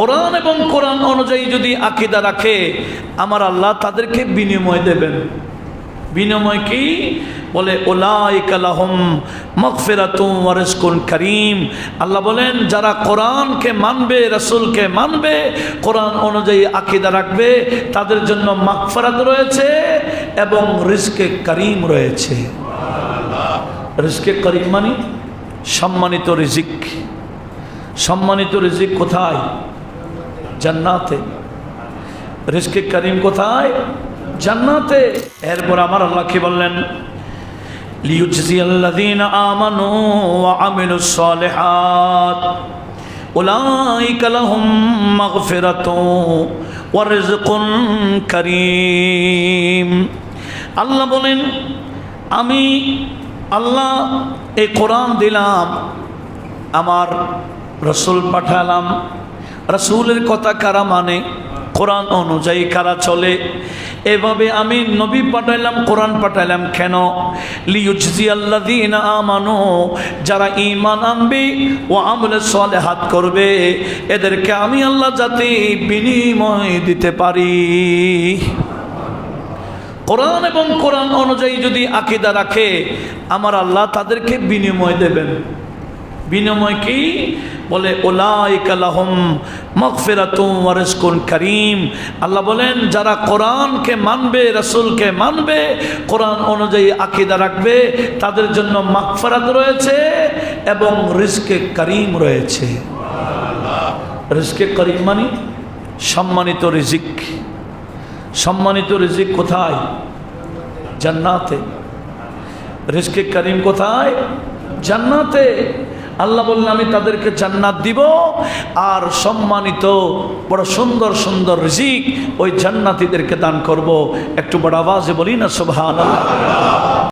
কোরআন এবং কোরআন অনুযায়ী যদি আকীদা রাখে আমার আল্লাহ তাদেরকে বিনিময় দেবেন। বিনিময় কি? বলে উলাইকা লাহুম মাগফিরাতুম ওয়া রিজকুন কারীম। আল্লাহ বলেন যারা কোরআনকে মানবে, রাসূলকে মানবে, কোরআন অনুযায়ী আকীদা রাখবে, তাদের জন্য মাগফিরাত রয়েছে এবং রিজকে কারীম রয়েছে। রিজকে কারীম মানে সম্মানিত রিজিক। সম্মানিত রিজিক কোথায়? জান্নাতে। রিজকে কারীম কোথায়? জান্নাতে। এরপর আমার আল্লাহ কি বললেন? লিইউজজিয়াল্লাযীনা আমানু ওয়া আমিলুস সালিহাত উলাইকা লাহুম মাগফিরাতুন ওয়া রিজকুন কারীম। আল্লাহ বলেন আমি আল্লাহ এই কোরআন দিলাম, আমার রসুল পাঠালাম, রসুলের কথা কারা মানে, কোরআন অনুযায়ী কারা চলে, এভাবে আমি নবী পাঠাইলাম, কোরআন পাঠাইলাম। কেন? লিইউজজিয়াল্লাযীনা আমানু, যারা ঈমান আনবে, ও আমলে সালেহাত করবে, এদেরকে আমি আল্লাহ যাতে বিনিময় দিতে পারি। কোরআন এবং কোরআন অনুযায়ী যদি আকীদা রাখে আমার আল্লাহ তাদেরকে বিনিময় দেবেন। বিনিময় কি? বলে উলাইকা লাহুম মাগফিরাতুম ওয়া রিজকুন কারীম। আল্লাহ বলেন যারা কোরআনকে মানবে, রাসূলকে মানবে, কোরআন অনুযায়ী আকীদা রাখবে, তাদের জন্য মাগফিরাত রয়েছে এবং রিজকে কারীম রয়েছে। রিজকে কারীম মানে সম্মানিত রিজিক। সম্মানিত রিজিক কোথায়? জান্নাতে। রিজকে কারীম কোথায়? জান্নাতে। আল্লাহ বললেন আমি তাদেরকে জান্নাত দিব আর সম্মানিত বড় সুন্দর সুন্দর রিজিক ওই জান্নাতীদেরকে দান করব। একটু বড় আওয়াজে বলি না সুবহানাল্লাহ।